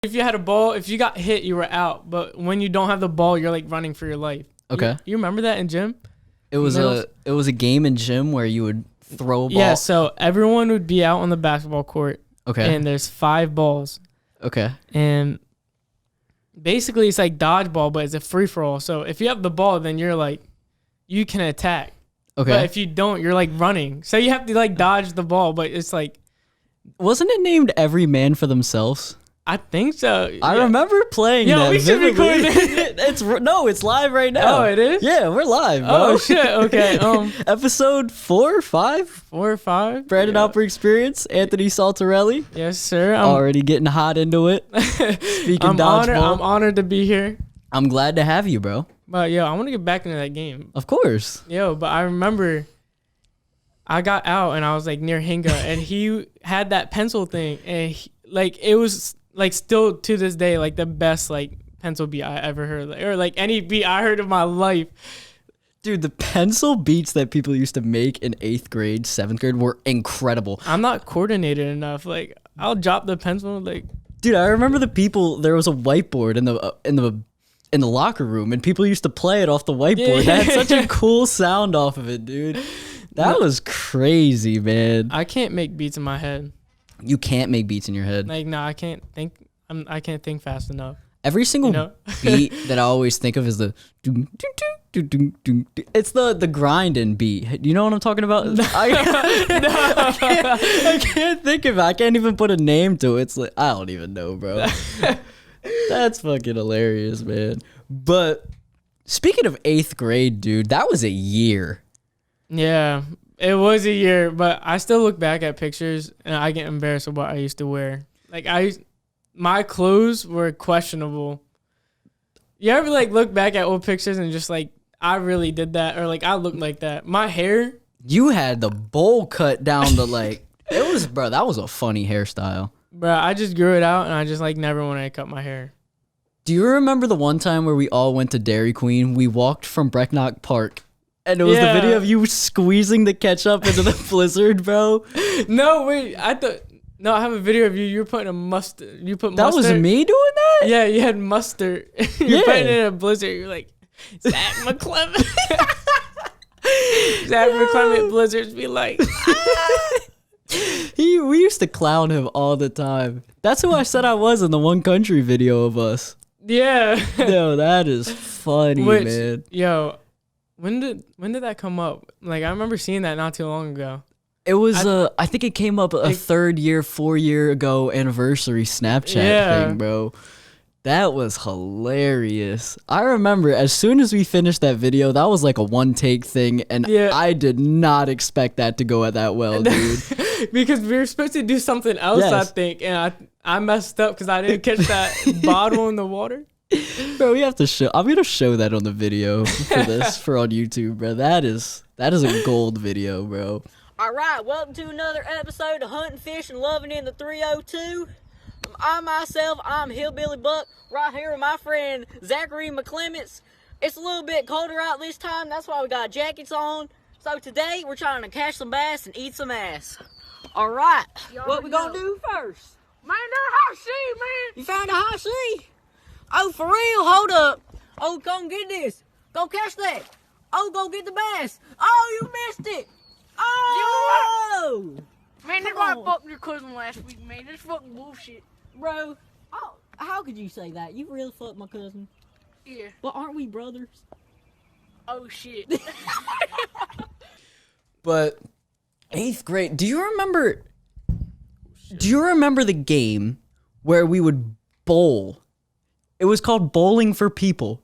If you had a ball, if you got hit, you were out. But when you don't have the ball, you're like running for your life. Okay. You remember that in gym? It was a game in gym where you would throw a ball. Yeah, so everyone would be out on the basketball court. Okay. And there's 5 balls. Okay. And basically it's like dodgeball, but it's a free for all. So if you have the ball, then you're like, you can attack. Okay. But if you don't, you're like running. So you have to like dodge the ball, but it's like. Wasn't it named Every Man for Themselves? I think so. I remember playing that. Yo, we should record it. It's live right now. Oh, it is? Yeah, we're live, bro. Oh, shit. Okay. Episode 4 or 5? 4 or 5. Brandon Alper Experience. Anthony Saltarelli. Yes, sir. Already getting hot into it. Speaking dodgeball. I'm honored to be here. I'm glad to have you, bro. But, yo, I want to get back into that game. Of course. Yo, but I remember I got out and I was, like, near Hinga. And he had that pencil thing. And, it was... like still to this day, like the best like pencil beat I ever heard, or like any beat I heard in my life. Dude, the pencil beats that people used to make in 8th grade, 7th grade were incredible. I'm not coordinated enough. Like I'll drop the pencil. Like, dude, I remember there was a whiteboard in the locker room, and people used to play it off the whiteboard. Yeah. That had such a cool sound off of it, dude. That was crazy, man. I can't make beats in my head. You can't make beats in your head. Like, no, I can't think. I can't think fast enough. Every single beat that I always think of is the doom, doom, doom, doom, doom, doom. It's the grinding beat. You know what I'm talking about? I can't think of it. I can't even put a name to it. It's like, I don't even know, bro. That's fucking hilarious, man. But speaking of 8th grade, dude, that was a year. Yeah. It was a year, but I still look back at pictures and I get embarrassed of what I used to wear. Like my clothes were questionable. You ever like look back at old pictures and just like, I really did that, or like I looked like that. My hair. You had the bowl cut down the like. It was, bro. That was a funny hairstyle. Bro, I just grew it out and I just like never wanted to cut my hair. Do you remember the one time where we all went to Dairy Queen? We walked from Breakup Park. And it was the video of you squeezing the ketchup into the blizzard, bro. No, wait. I have a video of you. You were putting mustard. That was me doing that? Yeah, you had mustard. You're putting it in a blizzard. You're like, Zach McClement. Zach McClement blizzards be like, We used to clown him all the time. That's who I said I was in the One Country video of us. Yeah. Yo, that is funny, man. Yo. When did that come up? Like, I remember seeing that not too long ago. It was, I think it came up a 4-year ago anniversary Snapchat thing, bro. That was hilarious. I remember as soon as we finished that video, that was like a one-take thing, and I did not expect that to go that well, dude. Because we were supposed to do something else, I think, and I messed up because I didn't catch that bottle in the water. Bro, we have to show. I'm gonna show that on the video for on YouTube, bro. That is a gold video, bro. All right, welcome to another episode of Hunting, Fishing, Loving in the 302. I'm Hillbilly Buck, right here with my friend Zachary McClements. It's a little bit colder out this time, that's why we got jackets on. So today we're trying to catch some bass and eat some ass. All right, what we gonna do first? Man, that hot sea, man. You found a hot sea? Oh, for real? Hold up. Oh, come get this. Go catch that. Oh, go get the bass. Oh, you missed it. Oh! Man, that's why I fucked your cousin last week, man. That's fucking bullshit. Bro, how could you say that? You really fucked my cousin. Yeah. Well, aren't we brothers? Oh, shit. But 8th grade, do you remember the game where we would bowl? It was called Bowling for People.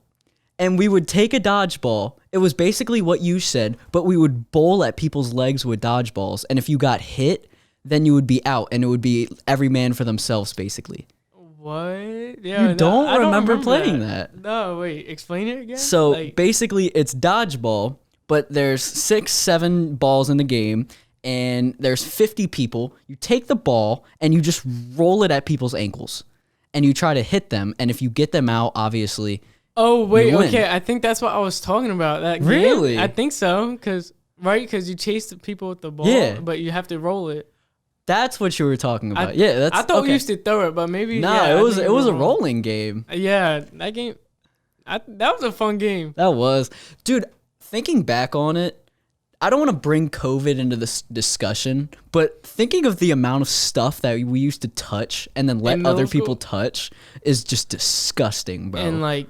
And we would take a dodgeball. It was basically what you said, but we would bowl at people's legs with dodgeballs. And if you got hit, then you would be out. And it would be every man for themselves, basically. What? Yeah, you don't remember playing that. No, wait. Explain it again? So basically, it's dodgeball, but there's 6, 7 balls in the game. And there's 50 people. You take the ball, and you just roll it at people's ankles. And you try to hit them, and if you get them out, obviously. Oh wait, okay. I think that's what I was talking about. That game? Really? I think so, because you chase the people with the ball, but you have to roll it. That's what you were talking about. I thought we used to throw it, but maybe. Nah, yeah, it was a rolling game. Yeah, that game. That was a fun game. That was, dude. Thinking back on it, I don't want to bring COVID into this discussion, but thinking of the amount of stuff that we used to touch and then let other people touch is just disgusting, bro. And like,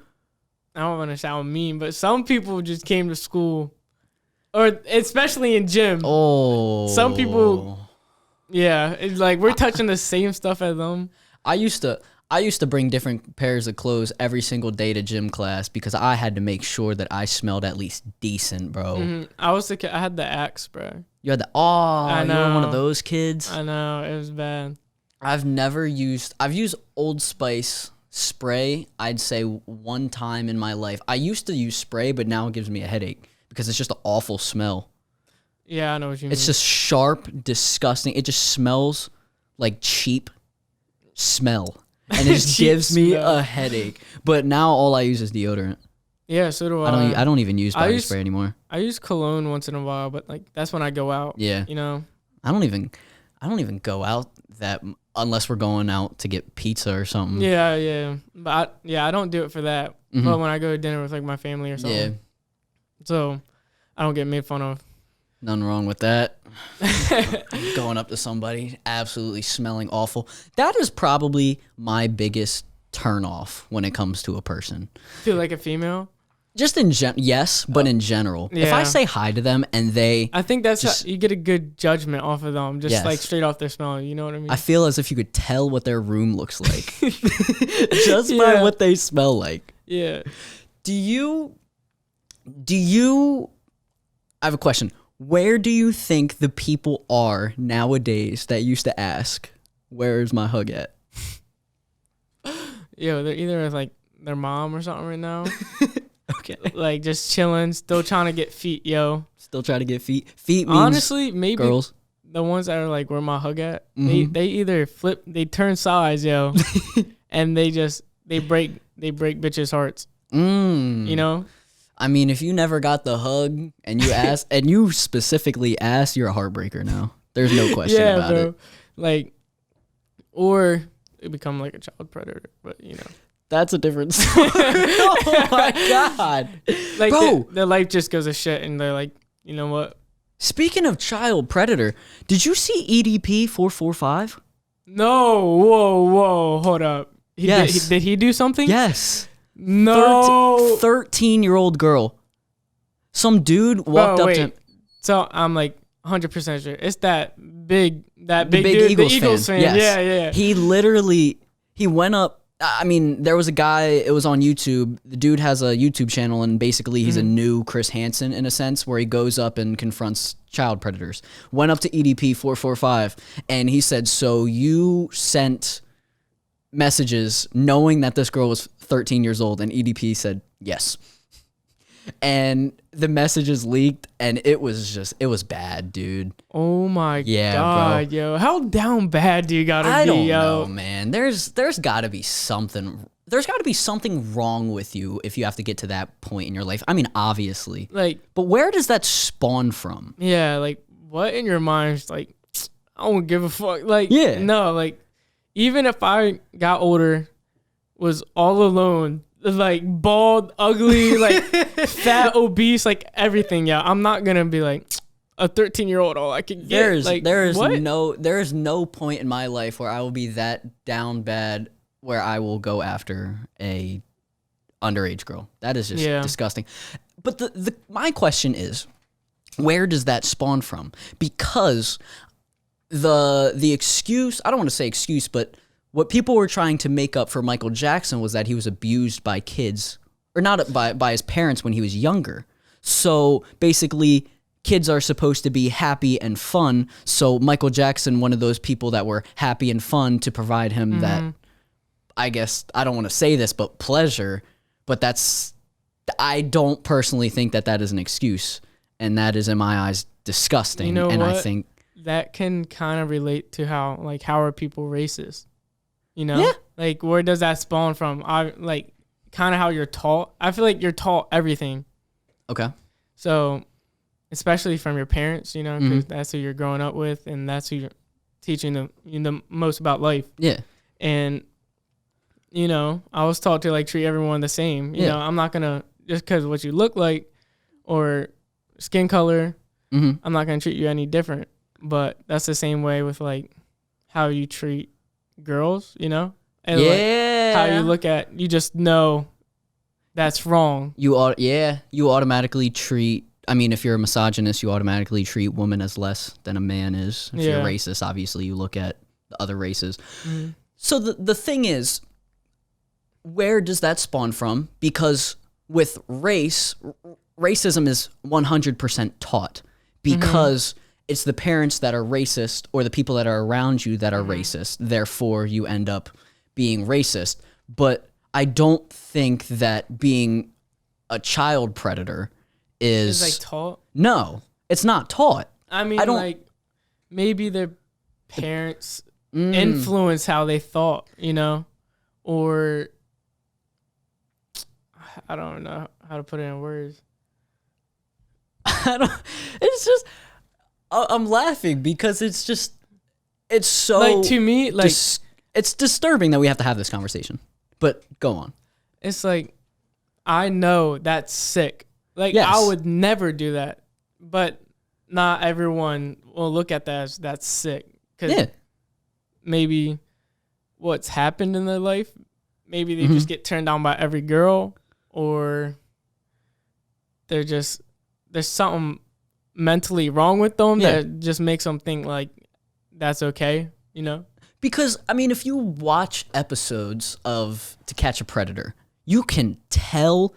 I don't want to sound mean, but some people just came to school, or especially in gym. Oh, some people. Yeah, it's like we're touching the same stuff as them. I used to bring different pairs of clothes every single day to gym class because I had to make sure that I smelled at least decent, bro. Mm-hmm. I had the Axe, bro. You had the you were one of those kids. I know, it was bad. I've used Old Spice spray. I'd say one time in my life. I used to use spray, but now it gives me a headache because it's just an awful smell. Yeah, I know what you mean. It's just sharp, disgusting. It just smells like cheap smell. And it just gives me a headache. But now all I use is deodorant. Yeah, so do I. I don't even use body spray anymore. I use cologne once in a while, but like that's when I go out. Yeah. You know? I don't even go out that unless we're going out to get pizza or something. Yeah. But I don't do it for that. Mm-hmm. But when I go to dinner with like my family or something. Yeah. So I don't get made fun of. Nothing wrong with that. Going up to somebody, absolutely smelling awful. That is probably my biggest turnoff when it comes to a person. Feel like a female? Just in yes, but in general. Yeah. If I say hi to them and I think that's how you get a good judgment off of them, just like straight off their smell. You know what I mean? I feel as if you could tell what their room looks like just by what they smell like. Yeah. Do you? I have a question. Where do you think the people are nowadays that used to ask, "Where's my hug at?" Yo, they're either with like their mom or something right now. Okay. Like just chilling, still trying to get feet, yo. Still trying to get feet. Feet means honestly, maybe girls. The ones that are like, "Where my hug at?" Mm-hmm. They either they turn sides, yo, and they break bitches' hearts. You know. I mean, if you never got the hug and you ask, and you specifically ask, you're a heartbreker now. There's no question about it. Like, or you become like a child predator, but you know. That's a different story. Oh my God. Like, bro. Their life just goes to shit and they're like, you know what? Speaking of child predator, did you see EDP 445? No. Whoa. Hold up. Did he do something? Yes. No. 13-year-old girl. Some dude walked up to him. So I'm like 100% sure. It's that big dude, Eagles the Eagles fan. Yes. Yeah. He went up. I mean, there was a guy, it was on YouTube. The dude has a YouTube channel, and basically he's a new Chris Hansen in a sense, where he goes up and confronts child predators. Went up to EDP 445, and he said, "So you sent messages knowing that this girl was 13 years old?" And EDP said, "Yes." And the messages leaked, and it was bad, dude. Oh my God, bro. Yo. How down bad do you gotta be, yo? I don't know, man. There's gotta be something. There's gotta be something wrong with you if you have to get to that point in your life. I mean, obviously. But where does that spawn from? Yeah, like, what in your mind's like, I don't give a fuck. Like, no, like, even if I got older, was all alone, like bald, ugly, like fat, obese, like everything. Yeah, I'm not gonna be like a 13-year-old. All I can get. There is no point in my life where I will be that down bad where I will go after a underage girl. That is just disgusting. But my question is, where does that spawn from? Because the excuse, I don't want to say excuse, but what people were trying to make up for Michael Jackson was that he was abused by kids, or not by his parents when he was younger. So basically, kids are supposed to be happy and fun. So Michael Jackson, one of those people that were happy and fun to provide him that, I guess, I don't want to say this, but pleasure. But I don't personally think that is an excuse. And that is, in my eyes, disgusting. You know and what? I think that can kind of relate to how are people racist? You know, like where does that spawn from? Like kind of how you're taught. I feel like you're taught everything. Okay. So, especially from your parents, you know, because that's who you're growing up with, and that's who you're teaching them the most about life. Yeah. And, you know, I was taught to like treat everyone the same. You know, I'm not going to, just because what you look like or skin color, I'm not going to treat you any different. But that's the same way with like how you treat girls, you know? And like how you look at, you just know that's wrong. You automatically treat, I mean, if you're a misogynist, you automatically treat women as less than a man is. If you're racist, obviously you look at the other races. So the thing is, where does that spawn from? Because with racism is 100% taught because it's the parents that are racist or the people that are around you that are racist. Therefore, you end up being racist. But I don't think that being a child predator is like taught. No, it's not taught. I mean, like maybe their parents influence how they thought, you know, or I don't know how to put it in words. It's just I'm laughing because it's so like to me like it's disturbing that we have to have this conversation. But go on. It's like I know that's sick. Like I would never do that, but not everyone will look at that as that's sick. Cause maybe what's happened in their life, maybe they just get turned down by every girl, or there's something mentally wrong with them that just makes them think like that's okay, you know? Because I mean, if you watch episodes of To Catch a Predator, you can tell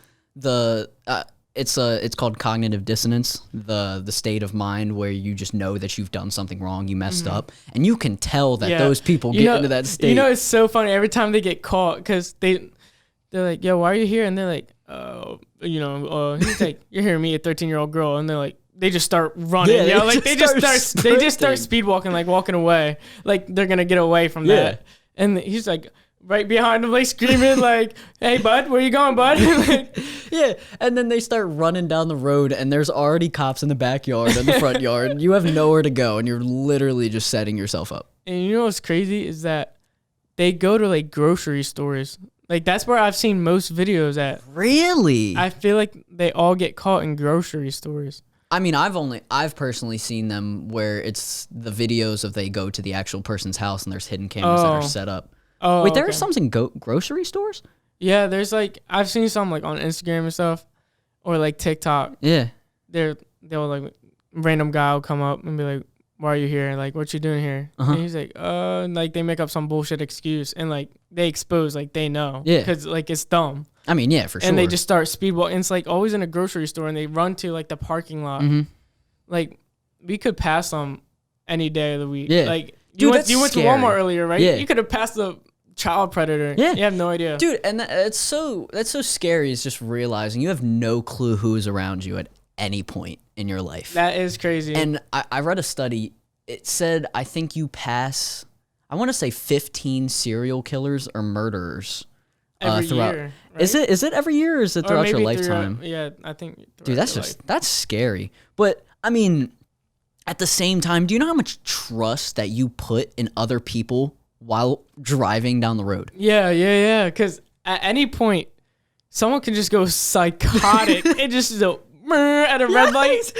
it's called cognitive dissonance, the state of mind where you just know that you've done something wrong, you messed up, and you can tell that those people get into that state. You know, it's so funny every time they get caught because they're like, "Yo, why are you here?" And they're like, he's like, "You're hearing me, a 13-year-old girl," and they're like, they just start running, like they just start speed walking, like walking away, like they're gonna get away from that, and he's like right behind them, like screaming, like, "Hey, bud, where you going, bud?" Like, and then they start running down the road, and there's already cops in the backyard and the front yard. You have nowhere to go, and you're literally just setting yourself up. And you know what's crazy is that they go to like grocery stores. Like that's where I've seen most videos at. Really? I feel like they all get caught in grocery stores. I mean, I've personally seen them where it's the videos of they go to the actual person's house and there's hidden cameras that are set up. Oh, wait, there are some in grocery stores? Yeah, there's like I've seen some like on Instagram and stuff, or like TikTok. Yeah, they'll like random guy will come up and be like, "Why are you here? Like, what you doing here?" And he's like, and like they make up some bullshit excuse and like they expose like they know, because like it's dumb. I mean, yeah, for sure. And they just start speedballing. It's like always in a grocery store, and they run to like the parking lot. Like we could pass them any day of the week. Yeah, like dude, you went to Walmart earlier, right? Yeah, you could have passed the child predator. Yeah, you have no idea, dude. And that's so scary. Is just realizing you have no clue who's around you at any point in your life. That is crazy. And I read a study. It said I think you pass, I want to say 15 serial killers or murderers every throughout. year. Right? Is it every year or is it throughout your lifetime? I think. Dude, that's scary. But I mean, at the same time, do you know how much trust that you put in other people while driving down the road? Yeah. Because at any point, someone can just go psychotic and just go at a red light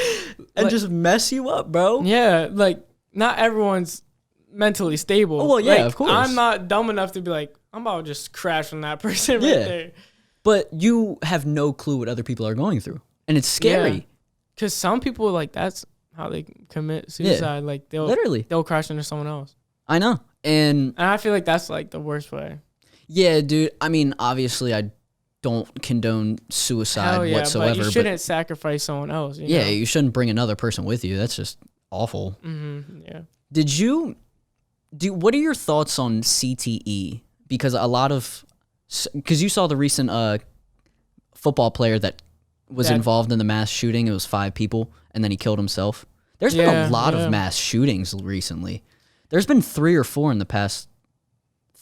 and like, just mess you up, bro. Yeah, like not everyone's mentally stable. Oh, well, yeah, like, of course. I'm not dumb enough to be like, I'm about to just crash on that person right there. But you have no clue what other people are going through. And it's scary. Because some people, like, that's how they commit suicide. Yeah. Like, they'll crash into someone else. I know. And I feel like that's, like, the worst way. Yeah, dude. I mean, obviously, I don't condone suicide whatsoever. But you shouldn't sacrifice someone else. You know? You shouldn't bring another person with you. That's just awful. Yeah. What are your thoughts on CTE? Because because you saw the recent football player that was involved in the mass shooting. It was 5 people, and then he killed himself. There's been a lot of mass shootings recently. There's been 3 or 4 in the past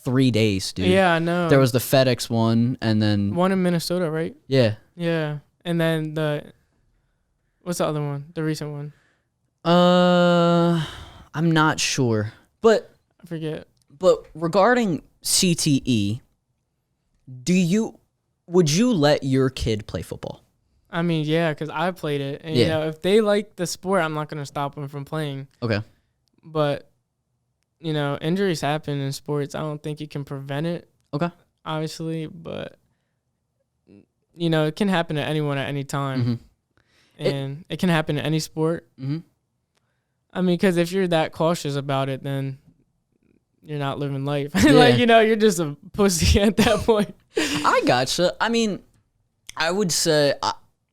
3 days, dude. Yeah, I know. There was the FedEx one, and then one in Minnesota, right? Yeah. Yeah, and then what's the other one? The recent one. I'm not sure. But I forget. But regarding CTE, would you let your kid play football? I mean, yeah, because I played it. And, if they like the sport, I'm not going to stop them from playing. Okay. But, injuries happen in sports. I don't think you can prevent it. Okay. Obviously, but, it can happen to anyone at any time. And it can happen in any sport. I mean, because if you're that cautious about it, then you're not living life. You're just a pussy at that point. I gotcha. I mean, I would say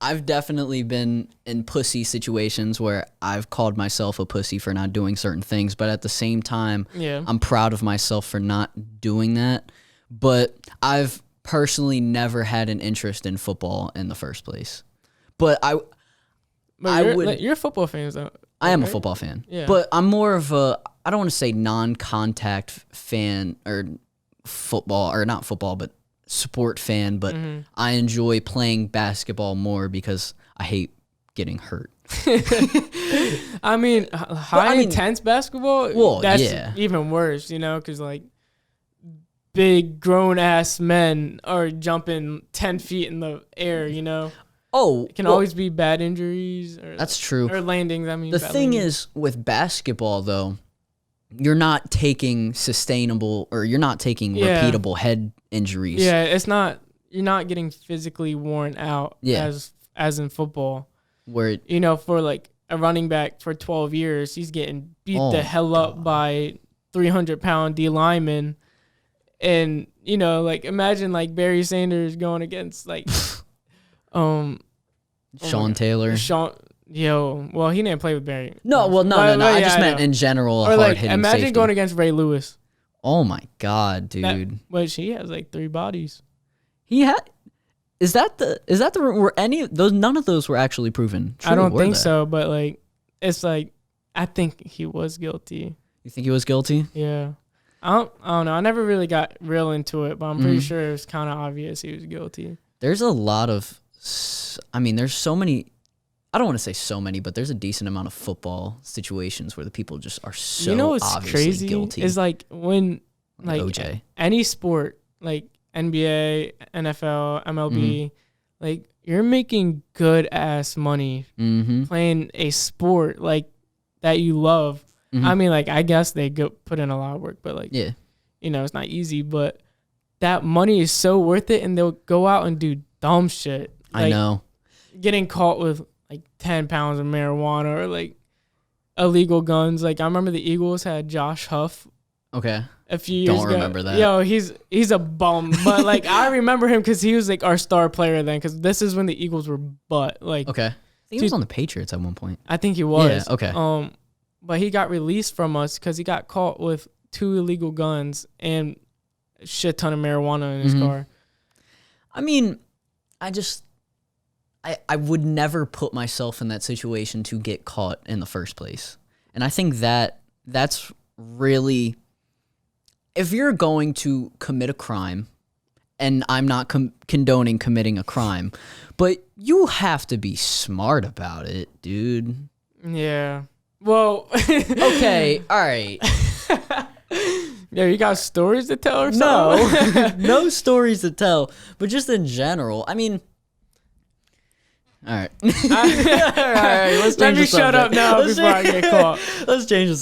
I've definitely been in pussy situations where I've called myself a pussy for not doing certain things, but at the same time, I'm proud of myself for not doing that. But I've personally never had an interest in football in the first place. But you're a football fan, though. I am a football fan. Yeah. But I'm more of I don't want to say non-contact fan or football, or not football, but sport fan, but I enjoy playing basketball more because I hate getting hurt. I mean, intense basketball, that's even worse, because big grown-ass men are jumping 10 feet in the air, Oh, it can always be bad injuries. That's true. Or landings, The thing is, with basketball, though, you're not taking repeatable head injuries. Yeah, you're not getting physically worn out as in football. Where for like a running back for 12 years, he's getting beat the hell up by 300-pound D linemen. And, imagine like Barry Sanders going against like Sean Taylor. Well, he didn't play with Barry. No. I just meant in general. Or like, imagine going against Ray Lewis. Oh my God, dude! He has like 3 bodies. He had. Is that the were any of those? None of those were actually proven true, I don't think so, but like, it's like, I think he was guilty. You think he was guilty? Yeah. I don't know. I never really got real into it, but I'm pretty sure it was kind of obvious he was guilty. There's a lot of. There's so many. I don't want to say so many, but there's a decent amount of football situations where the people just are so what's obviously crazy guilty. Is like when like OJ. Any sport, like NBA, NFL, MLB, like you're making good ass money playing a sport like that you love. I mean, like, I guess they put in a lot of work, but like, it's not easy, but that money is so worth it, and they'll go out and do dumb shit. Like, I know. Getting caught with like 10 pounds of marijuana or like illegal guns. Like, I remember the Eagles had Josh Huff. Okay. A few years ago. Don't remember that. He's a bum, but like I remember him because he was like our star player then. Because this is when the Eagles were like. Okay. I think he was on the Patriots at one point. I think he was. Yeah. Okay. But he got released from us because he got caught with 2 illegal guns and a shit ton of marijuana in his car. I mean, I would never put myself in that situation to get caught in the first place. And I think that's really, if you're going to commit a crime, and I'm not condoning committing a crime, but you have to be smart about it, dude. Yeah. Well. Okay. All right. Yeah, you got stories to tell or something? No. No stories to tell, but just in general. I mean, all right. All right. Let's change the subject. Let me shut up now before I get caught. Let's change the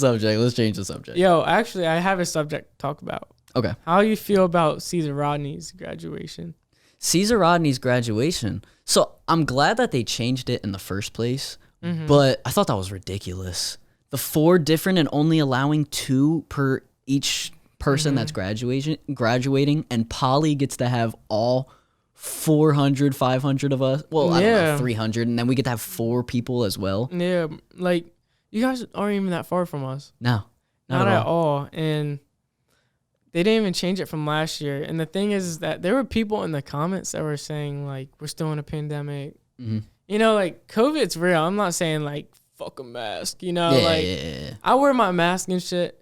subject. Yo, actually, I have a subject to talk about. Okay. How you feel about Caesar Rodney's graduation? Caesar Rodney's graduation. So I'm glad that they changed it in the first place, but I thought that was ridiculous. The 4 different and only allowing 2 per each person that's graduating, and Polly gets to have all 400, 500 of us. Well, I don't know, 300, and then we get to have 4 people as well. Yeah, like, you guys aren't even that far from us. No, not at all. And they didn't even change it from last year. And the thing is that there were people in the comments that were saying, like, we're still in a pandemic. Like, COVID's real. I'm not saying, like, fuck a mask, I wear my mask and shit,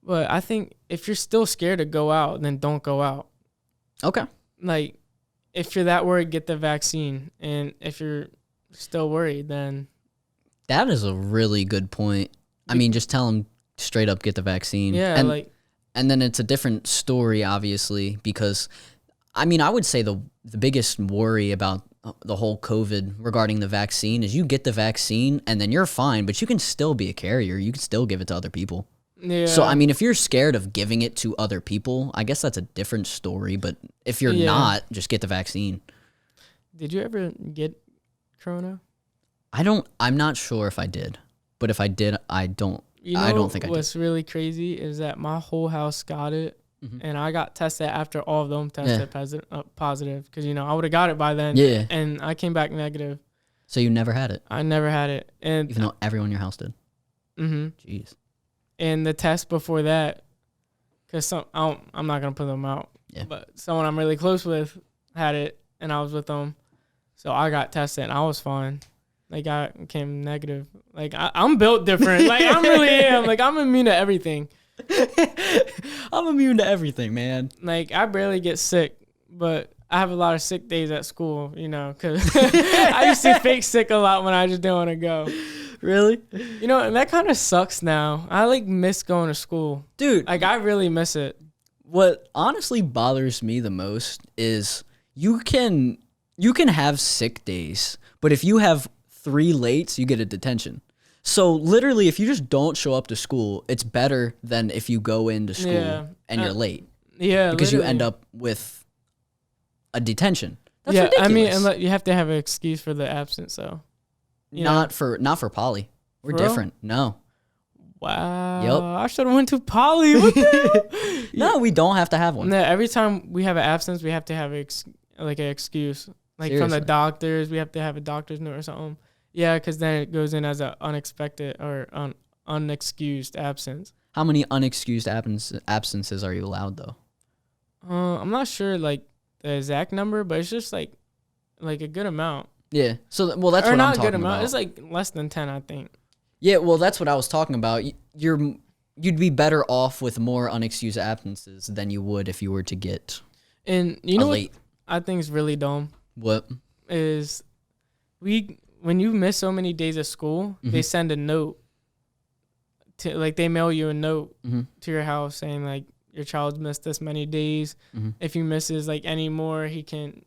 but I think if you're still scared to go out, then don't go out. Okay. Like, if you're that worried, get the vaccine. And if you're still worried, then... That is a really good point. I mean, just tell them, straight up get the vaccine. Yeah, and then it's a different story, obviously, because I mean, I would say the biggest worry about the whole COVID regarding the vaccine is you get the vaccine and then you're fine, but you can still be a carrier. You can still give it to other people. yeah. So, I mean, if you're scared of giving it to other people, I guess that's a different story. But if you're not, just get the vaccine. Did you ever get corona? I'm not sure if I did. But if I did, I don't think I did. What's really crazy is that my whole house got it. And I got tested after all of them tested positive because, I would have got it by then. Yeah. And I came back negative. So you never had it? I never had it. And even though everyone in your house did? Mm-hmm. Jeez. And the test before that, because I'm not going to put them out. Yeah. But someone I'm really close with had it, and I was with them. So I got tested, and I was fine. Like, I came negative. Like, I'm built different. Like, I really am. Like, I'm immune to everything. I'm immune to everything, man. Like, I barely get sick, but I have a lot of sick days at school, because I used to fake sick a lot when I just didn't want to go. Really? And that kind of sucks now. I, miss going to school. Dude. Like, I really miss it. What honestly bothers me the most is you can have sick days, but if you have 3 lates, you get a detention. So literally, if you just don't show up to school, it's better than if you go into school and you're late. Yeah, because literally. you end up with a detention. That's yeah, ridiculous. I mean, and you have to have an excuse for the absence, though. Not for poly. We're For real? different. No. Wow. Yep. I should have went to poly. What the hell? No, we don't have to have one. No, every time we have an absence, we have to have an excuse. Like from Seriously? the doctors, we have to have a doctor's note or something. Yeah, because then it goes in as an unexpected or unexcused absence. How many unexcused absences are you allowed, though? I'm not sure the exact number, but it's just like a good amount. Yeah. So, well, that's or what not I'm a talking good amount. about. It's like less than 10, I think. Yeah, well, that's what I was talking about. You'd be better off with more unexcused absences than you would if you were to get And you know late. what I think is really dumb What? is when you miss so many days of school, they send a note to they mail you a note to your house saying your child's missed this many days. If he misses any more, he can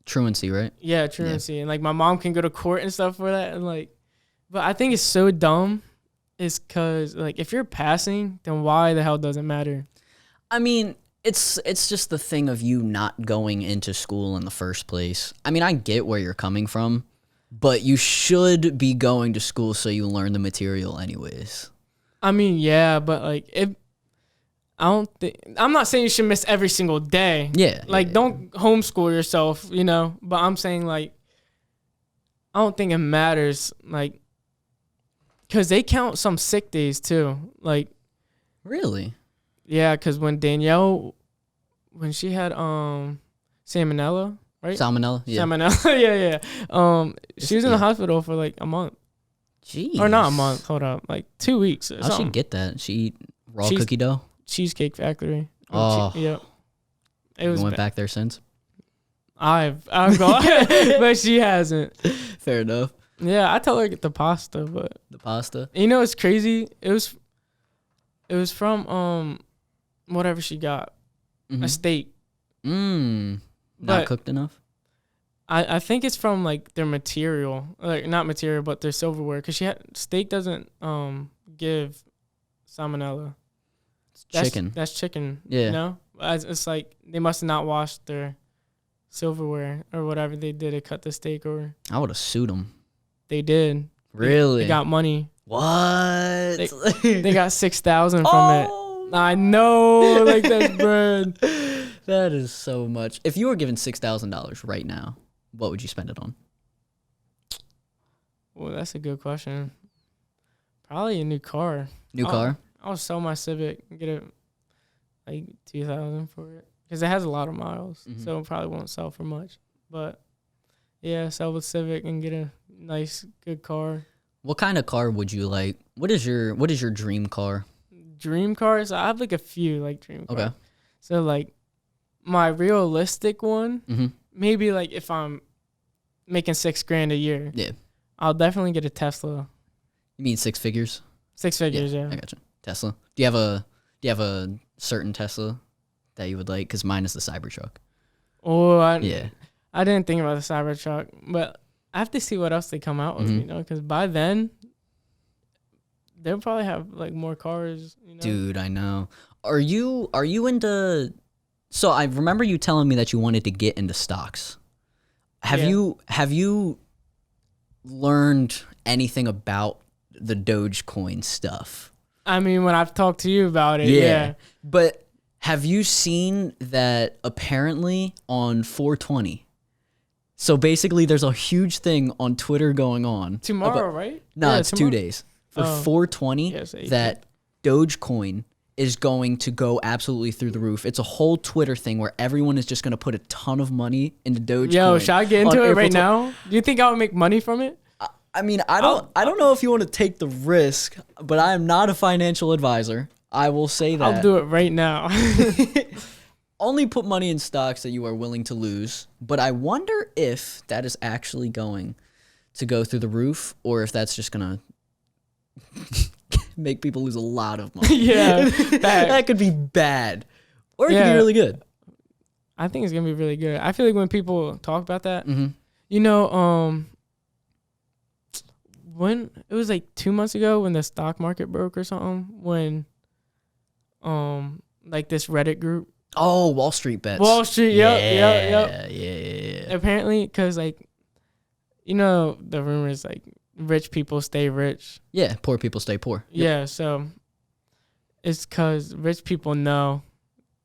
Truancy, right? Yeah, truancy. Yeah. And my mom can go to court and stuff for that. And but I think it's so dumb is because if you're passing, then why the hell does it matter? I mean, it's just the thing of you not going into school in the first place. I mean, I get where you're coming from, but you should be going to school so you learn the material anyways. I mean, yeah, but I'm not saying you should miss every single day. Yeah. Don't homeschool yourself, but I'm saying I don't think it matters, because they count some sick days too. Really? Yeah, because when Danielle, when she had salmonella, right? Salmonella? Yeah. Salmonella, yeah. She was in the hospital for a month. Jeez. Or not a month, hold up. 2 weeks or How'd something. she get that? She eat raw cookie dough? Cheesecake Factory. Oh. Yep. It was You went back there since? I've gone, but she hasn't. Fair enough. Yeah, I tell her to get the pasta, but The pasta? it's crazy. It was from whatever she got, a steak. Not But cooked enough. I think it's from their material, not material, but their silverware. Because steak doesn't give salmonella. Chicken. That's chicken. Yeah. It's they must have not washed their silverware or whatever they did to cut the steak, or I would have sued them. they did. Really? They got money. What? They got 6,000 from Oh, it. I know, that's bread. That is so much. If you were given $6,000 right now, what would you spend it on? Well, that's a good question. Probably a new car. New car? I'll sell my Civic and get it 2,000 for it because it has a lot of miles, so it probably won't sell for much. But yeah, sell the Civic and get a nice, good car. What kind of car would you like? What is your dream car? Dream cars? I have a few dream cars. Okay. So my realistic one, maybe if I'm making $6,000 a year. Yeah. I'll definitely get a Tesla. You mean 6 figures? 6 figures, yeah. I gotcha. Tesla. Do you have a certain Tesla that you would like? Because mine is the Cybertruck. Oh, Yeah. I didn't think about the Cybertruck, but I have to see what else they come out with, you know, because by then they'll probably have like more cars, you know. Dude, I know. Are you into? So I remember you telling me that you wanted to get into stocks. Have you learned anything about the Dogecoin stuff? I mean, when I've talked to you about it, yeah. But have you seen that apparently on 420? So basically, there's a huge thing on Twitter going on. Tomorrow, right? No, Yeah, it's tomorrow. 2 days. For 420, that Dogecoin is going to go absolutely through the roof. It's a whole Twitter thing where everyone is just going to put a ton of money into Dogecoin. Yo, should I get into it right now? Do you think I would make money from it? I mean, I don't know if you want to take the risk, but I am not a financial advisor. I will say that. I'll do it right now. Only put money in stocks that you are willing to lose. But I wonder if that is actually going to go through the roof, or if that's just going to make people lose a lot of money. Yeah. That could be bad. Or it could be really good. I think it's going to be really good. I feel like when people talk about that, Mm-hmm. you know, when it was like 2 months ago when the stock market broke or something, when like this Reddit group. Oh, Wall Street bets. Wall Street, yep. Yeah. Apparently, because like, you know, the rumor is like rich people stay rich. Yeah, poor people stay poor. Yep. Yeah, so it's because rich people know.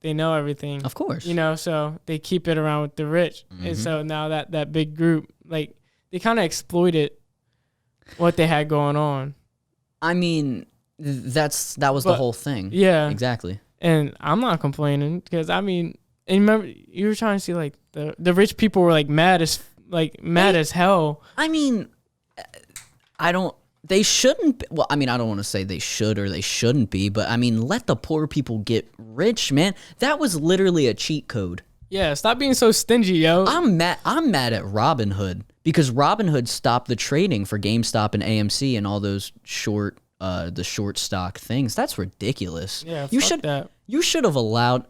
They know everything. Of course. You know, so they keep it around with the rich. Mm-hmm. And so now that big group, like, they kind of exploited what they had going on. I mean, that was the whole thing. Yeah. Exactly. And I'm not complaining because, I mean, and remember, you were trying to see, like, the rich people were, like, mad as hell. I mean, they shouldn't be, well, I mean, I don't want to say they should or they shouldn't be, but I mean, let the poor people get rich, man. That was literally a cheat code. Yeah, stop being so stingy, yo. I'm mad at Robinhood because Robinhood stopped the trading for GameStop and AMC and all those the short stock things. That's ridiculous. Yeah, you fuck that. You should have allowed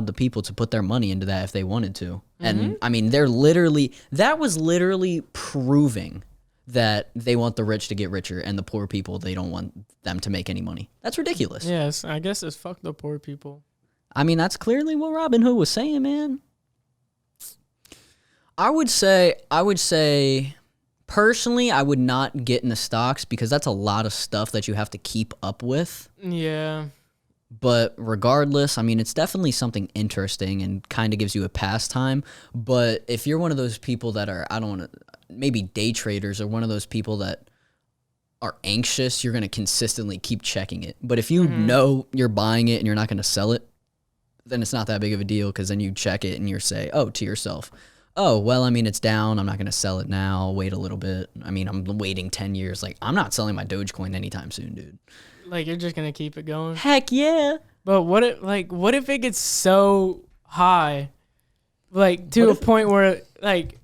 the people to put their money into that if they wanted to. Mm-hmm. And I mean, that was literally proving that they want the rich to get richer and the poor people, they don't want them to make any money. That's ridiculous. Yes, I guess it's fuck the poor people. I mean, that's clearly what Robinhood was saying, man. I would say, personally, I would not get into stocks because that's a lot of stuff that you have to keep up with. Yeah. But regardless, I mean, it's definitely something interesting and kind of gives you a pastime. But if you're one of those people that are, I don't want to, maybe day traders or one of those people that are anxious, you're going to consistently keep checking it. But if you know you're buying it and you're not going to sell it, then it's not that big of a deal because then you check it and you say, to yourself, oh, well, I mean, it's down. I'm not going to sell it now. I'll wait a little bit. I mean, I'm waiting 10 years. Like, I'm not selling my Dogecoin anytime soon, dude. Like, you're just gonna keep it going? Heck yeah. But what if it gets so high, like to a point where like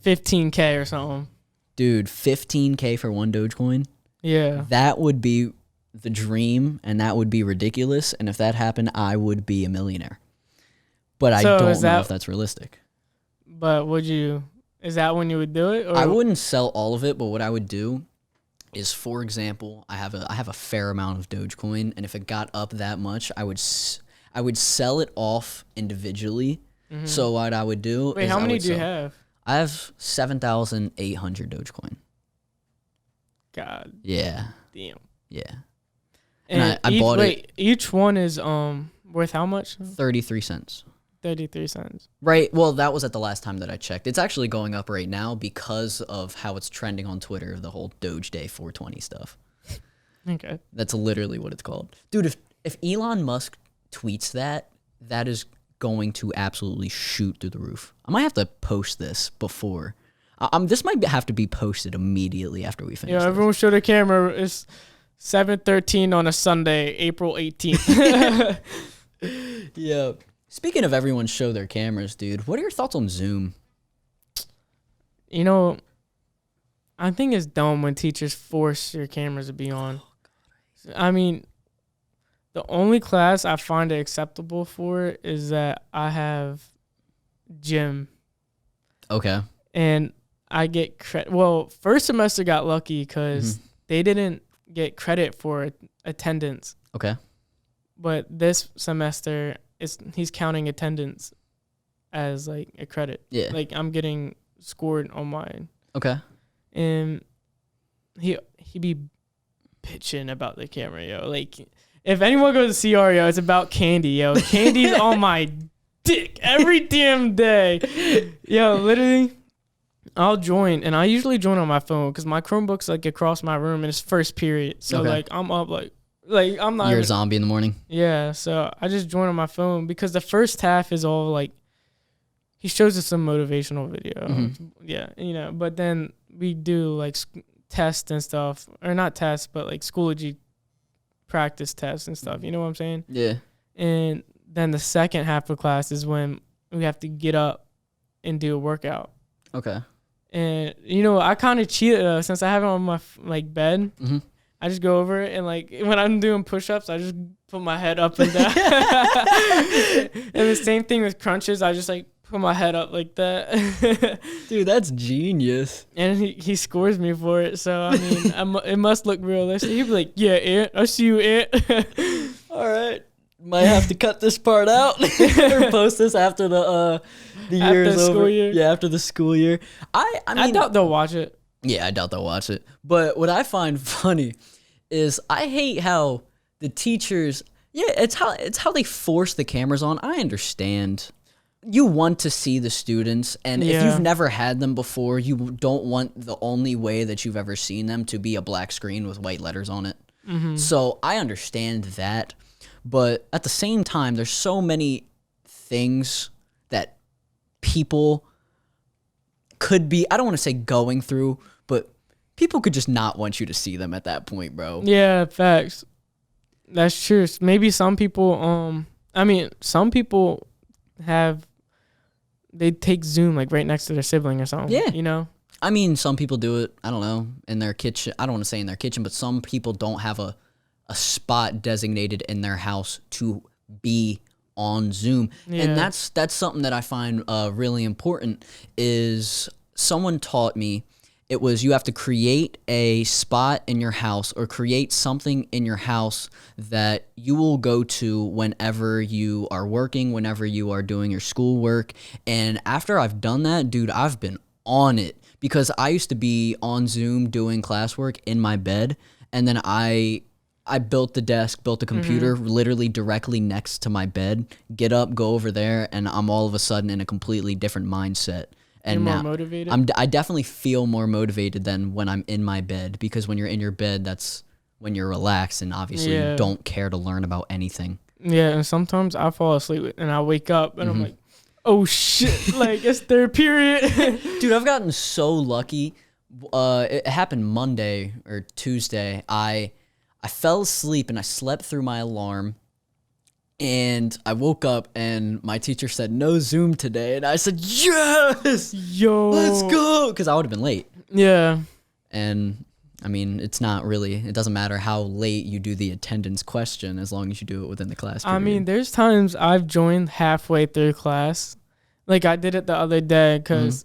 15K or something? Dude, 15K for one Dogecoin? Yeah. That would be the dream, and that would be ridiculous. And if that happened, I would be a millionaire. But I don't know if that's realistic. But is that when you would do it? Or? I wouldn't sell all of it, but what I would do is, for example, I have a fair amount of Dogecoin, and if it got up that much, I would sell it off individually. Mm-hmm. So what I would do Wait, how many do you have? I have 7,800 Dogecoin. God. Yeah. Damn. Yeah. And I bought it. Each one is worth how much? 33 cents. 33 cents. Right. Well, that was at the last time that I checked. It's actually going up right now because of how it's trending on Twitter, the whole Doge Day 420 stuff. Okay. That's literally what it's called. Dude, if Elon Musk tweets that is going to absolutely shoot through the roof. I might have to post this before. This might have to be posted immediately after we finish. Yeah, everyone show the camera. It's 7:13 on a Sunday, April 18th. Yeah. Speaking of everyone show their cameras, dude, what are your thoughts on Zoom? You know, I think it's dumb when teachers force your cameras to be on. I mean, the only class I find it acceptable for is that I have gym. Okay. And I get credit. Well, first semester got lucky because they didn't get credit for attendance. Okay. But this semester, he's counting attendance as like a credit. Yeah. Like I'm getting scored on mine. Okay. And he be bitching about the camera, yo. Like if anyone goes to CR, yo, it's about Candy, yo. Candy's on my dick every damn day. Yo, literally, I'll join, and I usually join on my phone because my Chromebook's like across my room and it's first period. So like I'm up like I'm not. You're a zombie in the morning. Yeah, so I just join on my phone because the first half is all like he shows us some motivational video. Yeah, you know, but then we do like tests and stuff, or not tests, but like Schoology practice tests and stuff. You know what I'm saying? Yeah. And then the second half of class is when we have to get up and do a workout. Okay. And you know, I kind of cheated since I have it on my like bed. I just go over it and like when I'm doing push-ups, I just put my head up and down. And the same thing with crunches. I just like put my head up like that. Dude, that's genius. And he scores me for it. So I mean, it must look realistic. He'd be like, "Yeah, Ant, I see you, Ant." All right. Might have to cut this part out or post this after the year's over. School year. Yeah, after the school year. I mean, I doubt they'll watch it. Yeah, I doubt they'll watch it. But what I find funny is I hate how the teachers. Yeah, it's how they force the cameras on. I understand. You want to see the students, and if you've never had them before, you don't want the only way that you've ever seen them to be a black screen with white letters on it. So I understand that. But at the same time, there's so many things that people could be, I don't want to say going through, but people could just not want you to see them at that point, bro. Yeah, facts. That's true. Maybe some people, some people they take Zoom like right next to their sibling or something. Yeah. You know? I mean, some people do it, I don't know, in their kitchen. I don't want to say in their kitchen, but some people don't have a spot designated in their house to be on Zoom. Yeah. And that's something that I find really important is someone taught me it was you have to create a spot in your house or create something in your house that you will go to whenever you are working, whenever you are doing your schoolwork. And after I've done that, dude, I've been on it because I used to be on Zoom doing classwork in my bed, and then I built the desk, built a computer literally directly next to my bed, get up, go over there, and I'm all of a sudden in a completely different mindset. And You're now more motivated? I definitely feel more motivated than when I'm in my bed, because when you're in your bed, that's when you're relaxed and obviously you don't care to learn about anything. Yeah, and sometimes I fall asleep and I wake up and I'm like, oh shit, like it's third period. Dude, I've gotten so lucky. It happened Monday or Tuesday. I fell asleep and I slept through my alarm, and I woke up and my teacher said no Zoom today, and I said yes, Yo, let's go, because I would have been late. Yeah. And I mean, it doesn't matter how late you do the attendance question as long as you do it within the class period. I mean, there's times I've joined halfway through class, like I did it the other day because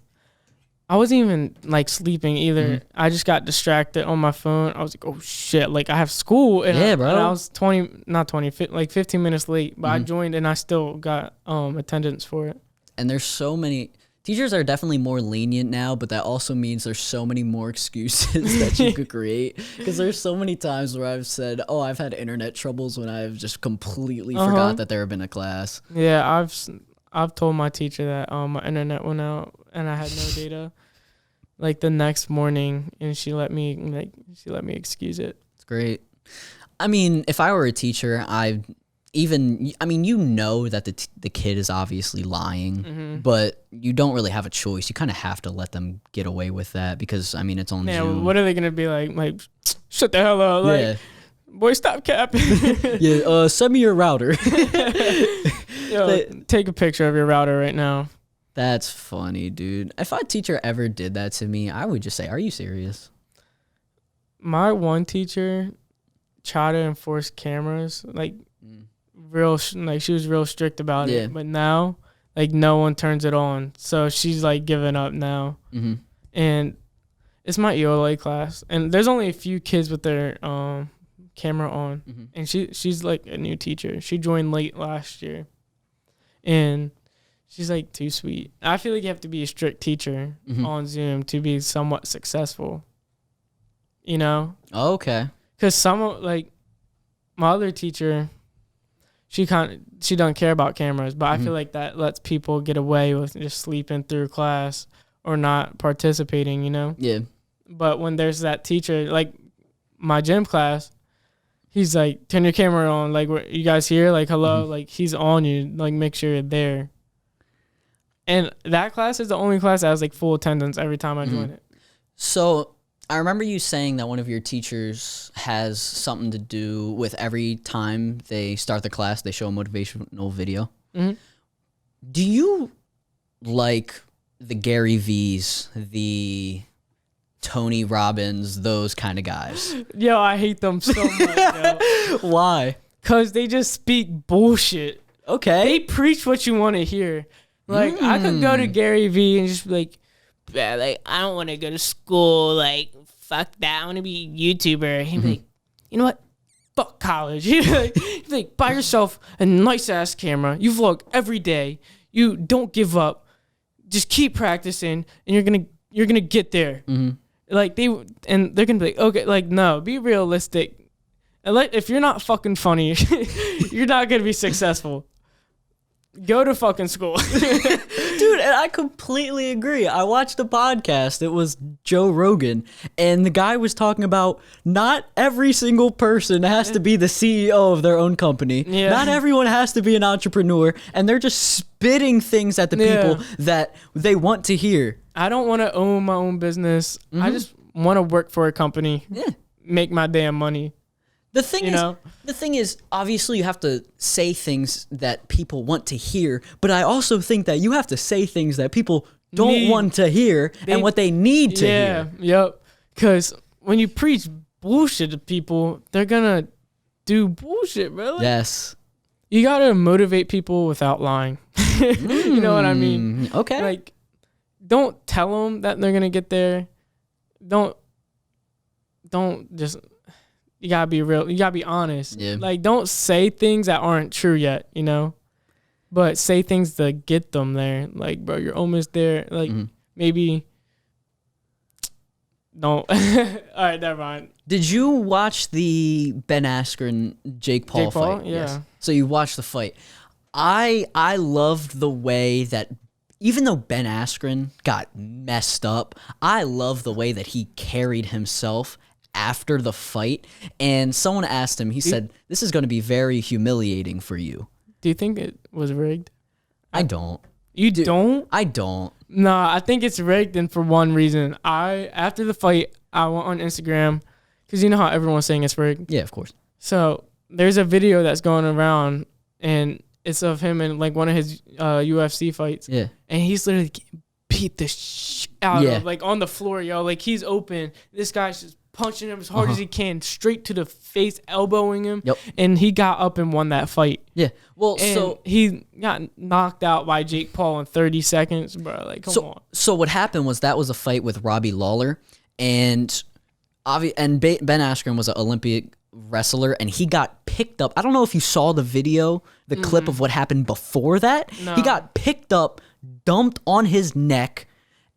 I wasn't even like sleeping either. I just got distracted on my phone. I was like, oh shit, like I have school. And Yeah, bro. And I was 15 minutes late, but I joined and I still got attendance for it. And there's so many teachers are definitely more lenient now, but that also means there's so many more excuses that you could create, because there's so many times where I've said, oh, I've had internet troubles when I've just completely forgot that there had been a class. Yeah, I've told my teacher that my internet went out and I had no data like the next morning, and she let me excuse it. It's great. I mean, if I were a teacher, you know that the kid is obviously lying, but you don't really have a choice. You kind of have to let them get away with that because, I mean, it's on Zoom. What are they going to be like? Like, shut the hell up. Like, boy, stop capping. Send me your router. Yo, take a picture of your router right now. That's funny, dude. If a teacher ever did that to me, I would just say, "Are you serious?" My one teacher tried to enforce cameras, like like she was real strict about Yeah. it. But now, like no one turns it on, so she's like giving up now. Mm-hmm. And it's my ELA class, and there's only a few kids with their camera on, and she's like a new teacher. She joined late last year, and she's like too sweet. I feel like you have to be a strict teacher on Zoom to be somewhat successful. You know? Okay. Because like my other teacher, she doesn't care about cameras, but I feel like that lets people get away with just sleeping through class or not participating, you know? Yeah. But when there's that teacher, like my gym class, he's like, turn your camera on. Like, you guys here? Like, hello? Like, he's on you. Like, make sure you're there. And that class is the only class that has like full attendance every time I join it. So I remember you saying that one of your teachers has something to do with every time they start the class, they show a motivational video. Mm-hmm. Do you like the Gary V's, the Tony Robbins, those kind of guys? Yo, I hate them so much, yo. Why? Because they just speak bullshit. Okay. They preach what you want to hear. Like, I could go to Gary V and just be like, yeah, like, I don't want to go to school. Like, fuck that. I want to be a YouTuber. He'd be like, you know what? Fuck college. He'd be like, buy yourself a nice-ass camera. You vlog every day. You don't give up. Just keep practicing, and you're gonna get there. Like, they're gonna be like, okay, like, no, be realistic. And if you're not fucking funny, you're not gonna be successful. Go to fucking school. Dude, and I completely agree. I watched a podcast. It was Joe Rogan, and the guy was talking about not every single person has to be the CEO of their own company. Yeah. Not everyone has to be an entrepreneur, and they're just spitting things at the people that they want to hear. I don't want to own my own business. I just want to work for a company. Yeah. Make my damn money. The thing is, obviously you have to say things that people want to hear, but I also think that you have to say things that people don't want to hear and what they need to hear. Yep. Because when you preach bullshit to people, they're going to do bullshit, bro. Like, Yes. You got to motivate people without lying. You know what I mean? Okay. Like, don't tell them that they're going to get there. Don't just... You gotta be real. You gotta be honest. Yeah. Like, don't say things that aren't true yet, you know? But say things to get them there. Like, bro, you're almost there. Like, maybe don't. All right, never mind. Did you watch the Ben Askren Jake Paul fight? Yeah. Yes. So you watched the fight. I loved the way that, even though Ben Askren got messed up, I love the way that he carried himself after the fight. And someone asked him, he said, this is going to be very humiliating for you. Do you think it was rigged? I don't. You don't? I don't. Nah, I think it's rigged, and for one reason. After the fight, I went on Instagram, because you know how everyone's saying it's rigged? Yeah, of course. So there's a video that's going around, and it's of him in like one of his UFC fights. Yeah. And he's literally getting beat the shit out of, like, on the floor, yo. Like, he's open. This guy's just punching him as hard as he can, straight to the face, elbowing him. Yep. And he got up and won that fight. Yeah. Well, And so he got knocked out by Jake Paul in 30 seconds, bro. Like, come on. So what happened was that was a fight with Robbie Lawler, and Ben Askren was an Olympic wrestler, and he got picked up. I don't know if you saw the video, the clip of what happened before that. No. He got picked up, dumped on his neck,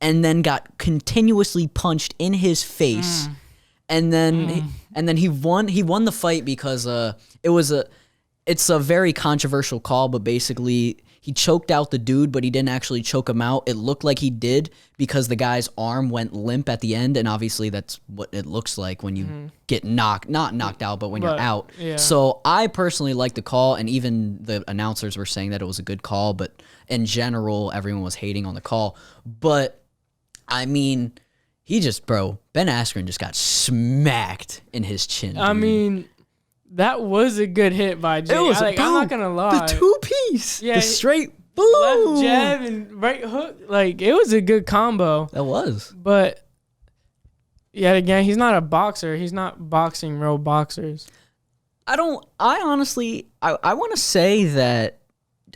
and then got continuously punched in his face. And then he won the fight because it's a very controversial call, but basically he choked out the dude, but he didn't actually choke him out. It looked like he did because the guy's arm went limp at the end, and obviously that's what it looks like when you get not knocked out, but when you're out. Yeah. So I personally like the call, and even the announcers were saying that it was a good call, but in general, everyone was hating on the call. But I mean, Ben Askren just got smacked in his chin. Dude. I mean, that was a good hit by Jake. It was, I'm not going to lie. The two-piece. Yeah, the straight left jab and right hook. Like, it was a good combo. That was. But yet again, he's not a boxer. He's not boxing real boxers. I honestly want to say that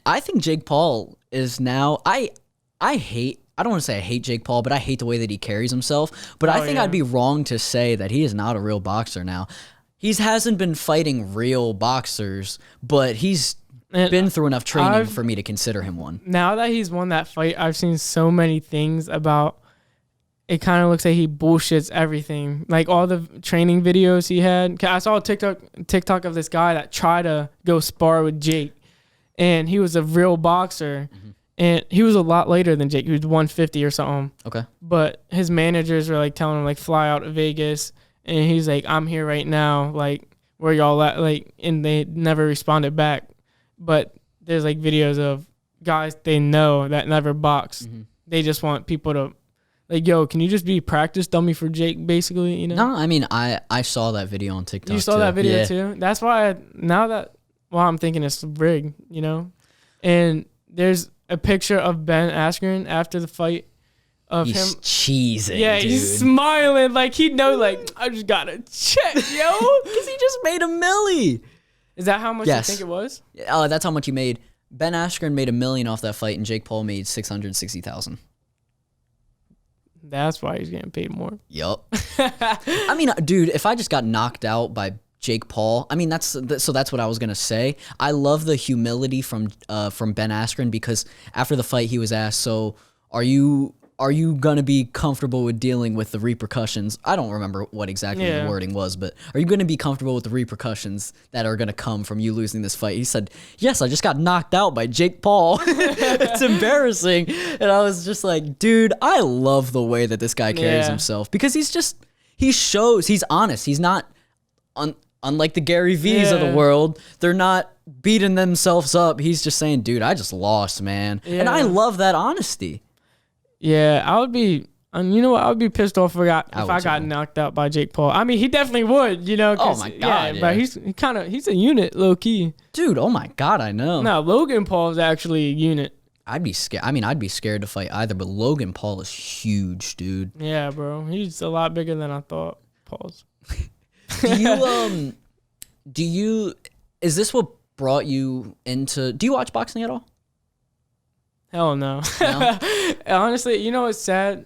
I think Jake Paul is now, I don't want to say I hate Jake Paul, but I hate the way that he carries himself. But I think I'd be wrong to say that he is not a real boxer now. He hasn't been fighting real boxers, but he's been through enough training for me to consider him one. Now that he's won that fight, I've seen so many things about it. Kind of looks like he bullshits everything. Like all the training videos he had. I saw a TikTok of this guy that tried to go spar with Jake, and he was a real boxer, and he was a lot later than Jake. He was 150 or something. Okay. But his managers were like telling him like fly out to Vegas, and he's like, I'm here right now. Like, where y'all at? Like, and they never responded back. But there's like videos of guys they know that never box. They just want people to like, yo, can you just be practice dummy for Jake, basically, you know? No, I mean, I saw that video on TikTok. You saw that video too? That's why I'm thinking it's rigged, you know? And there's a picture of Ben Askren after the fight of him. He's cheesing, yeah, dude. he's smiling like he knows, like, I just got to check, yo. Because he just made $1 million. Is that how much you think it was? That's how much he made. Ben Askren made $1 million off that fight, and Jake Paul made $660,000. That's why he's getting paid more. Yup. I mean, dude, if I just got knocked out by Jake Paul, I mean, that's what I was gonna say. I love the humility from Ben Askren, because after the fight he was asked, so are you gonna be comfortable with dealing with the repercussions? I don't remember what exactly the wording was, but are you gonna be comfortable with the repercussions that are gonna come from you losing this fight? He said, yes, I just got knocked out by Jake Paul. It's embarrassing. And I was just like, dude, I love the way that this guy carries himself, because he shows he's honest. He's not unlike the Gary V's of the world. They're not beating themselves up. He's just saying, dude, I just lost, man. And I love that honesty. Yeah, I would be, you know what? I would be pissed off if I got knocked out by Jake Paul. I mean, he definitely would, you know. Oh my God, yeah. But he's a unit, low key. Dude, oh my God, I know. No, Logan Paul is actually a unit. I'd be scared. I mean, I'd be scared to fight either, but Logan Paul is huge, dude. Yeah, bro. He's a lot bigger than I thought. Pause. Is this what brought you into, do you watch boxing at all? Hell no. Honestly, you know what's sad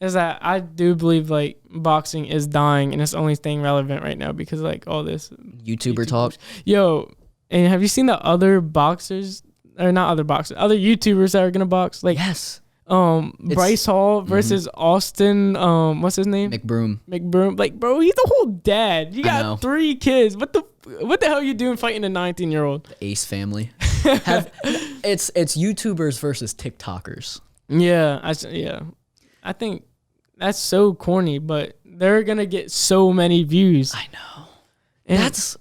is that I do believe like boxing is dying, and it's the only thing relevant right now because like all this YouTuber talk. Yo, and have you seen the other boxers, or not other boxers, other YouTubers that are gonna box? Like, yes. Bryce Hall versus Austin, what's his name? McBroom. Like, bro, he's the whole dad. You got 3 kids. What the hell are you doing fighting a 19-year-old? The Ace family. It's YouTubers versus TikTokers. Yeah, I think that's so corny, but they're gonna get so many views. I know. And that's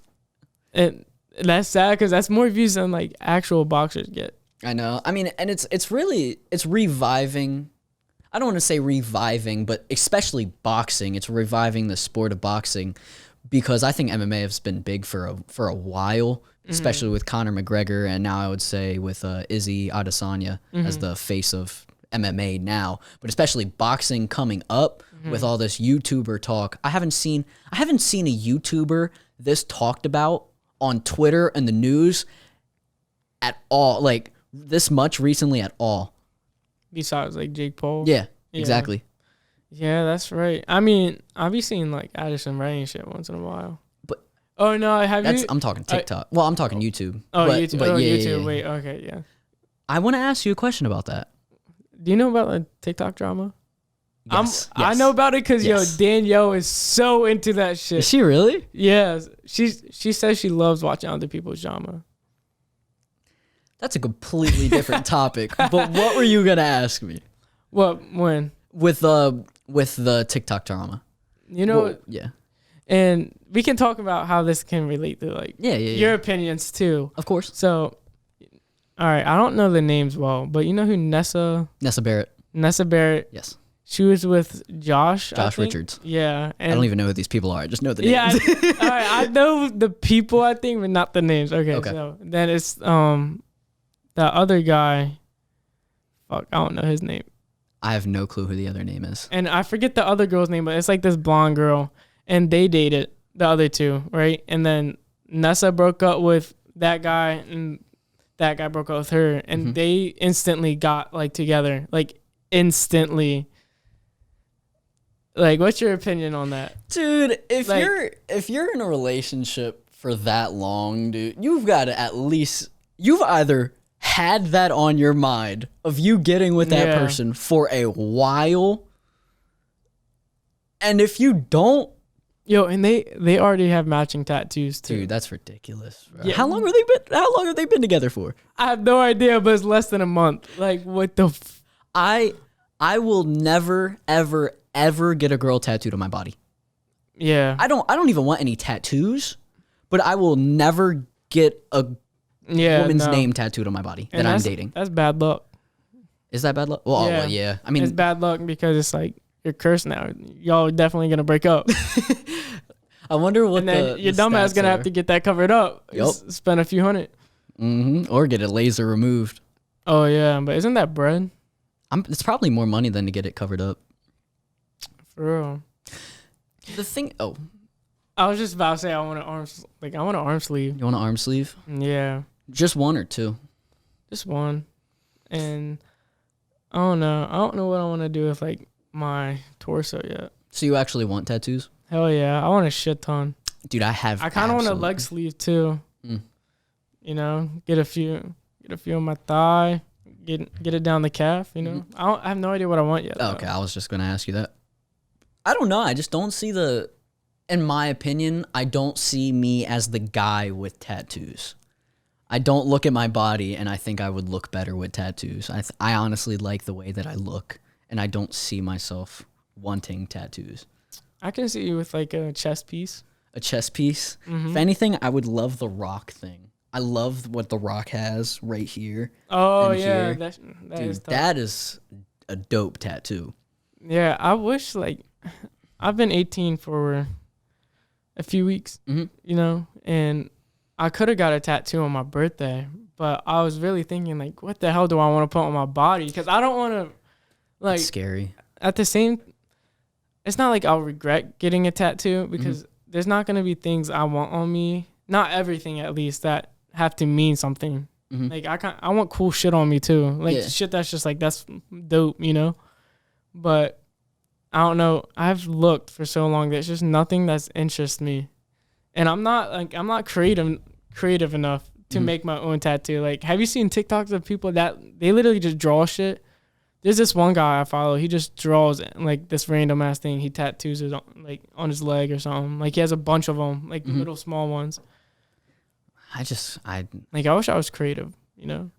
sad because that's more views than like actual boxers get. I know. I mean, and it's reviving. I don't want to say reviving, but especially boxing. It's reviving the sport of boxing, because I think MMA has been big for a while, especially with Conor McGregor, and now I would say with Izzy Adesanya as the face of MMA now. But especially boxing coming up with all this YouTuber talk. I haven't seen a YouTuber this talked about on Twitter and the news at all, like this much recently at all. Besides like Jake Paul. Yeah. Exactly. Yeah, that's right. I mean, I'll be seeing like Addison Rae and shit once in a while. But I'm talking TikTok. I'm talking YouTube. YouTube. But yeah, YouTube. Yeah. Wait, okay, yeah. I want to ask you a question about that. Do you know about the TikTok drama? Yes. I know about it because yo, Danielle is so into that shit. Is she really? Yeah, she says she loves watching other people's drama. That's a completely different topic. But what were you gonna ask me? What, when? With the TikTok drama. You know. Well, yeah. And we can talk about how this can relate to like your opinions too. Of course. So, all right, I don't know the names well, but you know who Nessa Barrett. Nessa Barrett. Yes. She was with Josh Richards. Yeah. And I don't even know who these people are. I just know the names. Yeah. All right, I know the people, I think, but not the names. Okay. So then it's the other guy. Fuck, I don't know his name. I have no clue who the other name is. And I forget the other girl's name, but it's like this blonde girl. And they dated the other two, right? And then Nessa broke up with that guy, and that guy broke up with her. And they instantly got, like, together. Like, instantly. Like, what's your opinion on that? Dude, if Like- you're in a relationship for that long, dude, you've got to at least, you've either had that on your mind of you getting with that Yeah. person for a while, and if you don't, Yo, and they already have matching tattoos too. dude, that's ridiculous. Bro. Yeah. How long have they been together for? I have no idea, but it's less than a month. Like, what the? I will never ever get a girl tattooed on my body. Yeah. I don't even want any tattoos, but I will never get a Yeah. woman's no. name tattooed on my body And that I'm that's- dating. That's bad luck. Is that bad luck? Well, yeah. I mean, It's bad luck because it's like you're cursed now. Y'all are definitely gonna break up, I wonder what and then the your dumbass stats gonna are. have to get that covered up. Yup. Spend a few hundred. Or get a laser removed. Oh yeah, but isn't that bread It's probably more money than to get it covered up. for real? The thing. Oh, I was just about to say I want an arm sleeve. you want an arm sleeve? Yeah, Just one or two? just one. And I don't know. I don't know what I want to do with like my torso yet. So you actually want tattoos? Hell yeah, I want a shit ton. Dude, I have. I kind of want a absolutely- leg sleeve too. Mm. You know, get a few on my thigh, get it down the calf. You know, I have no idea what I want yet. Oh, though. okay, I was just gonna ask you that. I don't know. I just don't see the. In my opinion, I don't see me as the guy with tattoos. I don't look at my body and I think I would look better with tattoos. I honestly like the way that I look, and I don't see myself wanting tattoos. I can see you with like a chest piece. A chest piece. Mm-hmm. If anything, I would love the Rock thing. I love what the Rock has right here. Oh And yeah, here. that Dude, is tough. that is a dope tattoo. Yeah, I wish like I've been 18 for a few weeks, Mhm. you know, and I could have got a tattoo on my birthday, but I was really thinking like, what the hell do I want to put on my body? Because I don't want to, like, It's scary. at the same, it's not like I'll regret getting a tattoo because there's not gonna be things I want on me, not everything at least, that have to mean something. Mhm. Like I want cool shit on me too, like Yeah. shit that's just like that's dope, you know. But I don't know. I've looked for so long. There's just nothing that's interests me, and I'm not creative enough to make my own tattoo. Like, have you seen TikToks of people that they literally just draw shit? There's this one guy I follow. He just draws like this random ass thing. He tattoos it on his leg or something. Like he has a bunch of them, like little small ones. I Like I wish I was creative, you know?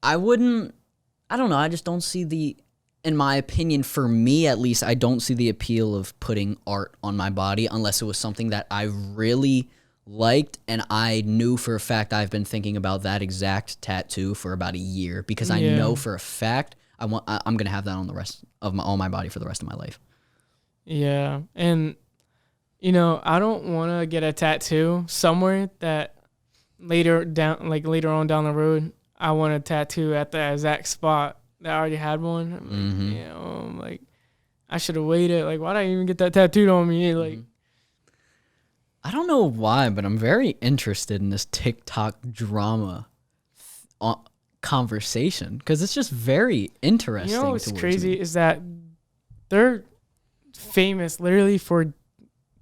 I don't know. I just don't see in my opinion, for me at least, I don't see the appeal of putting art on my body unless it was something that I really liked and I knew for a fact I've been thinking about that exact tattoo for about a year because I Yeah. know for a fact I'm going to have that on the rest of on my body for the rest of my life. Yeah, and you know, I don't want to get a tattoo somewhere that later on down the road, I want a tattoo at the exact spot that I already had one. I'm like, I'm like, I should have waited. Like, why did I even get that tattooed on me? Like, I don't know why, but I'm very interested in this TikTok drama conversation because it's just very interesting. you know what's towards crazy me. is that they're famous literally for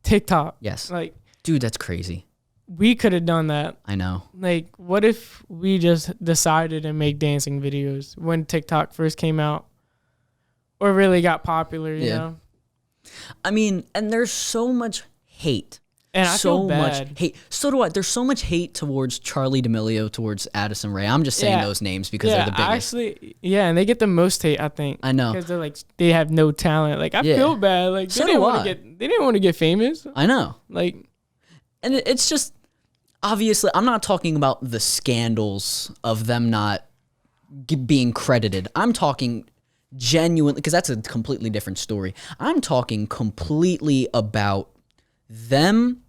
TikTok. Yes. Like, Dude, that's crazy. we could have done that. I know. Like, what if we just decided to make dancing videos when TikTok first came out or really got popular, you Yeah. know? I mean, and there's so much hate. And I so feel bad. much hate. So do I. There's so much hate towards Charlie D'Amelio, towards Addison Rae. I'm just saying Yeah. those names because they're the biggest. Actually, yeah, and they get the most hate, I think. I know. Because they're like, they have no talent. Like, I Yeah. feel bad. Like, So they didn't do want I. to get, they didn't want to get famous. I know. Like, And it's just, obviously, I'm not talking about the scandals of them not being credited. I'm talking genuinely, because that's a completely different story. I'm talking completely about them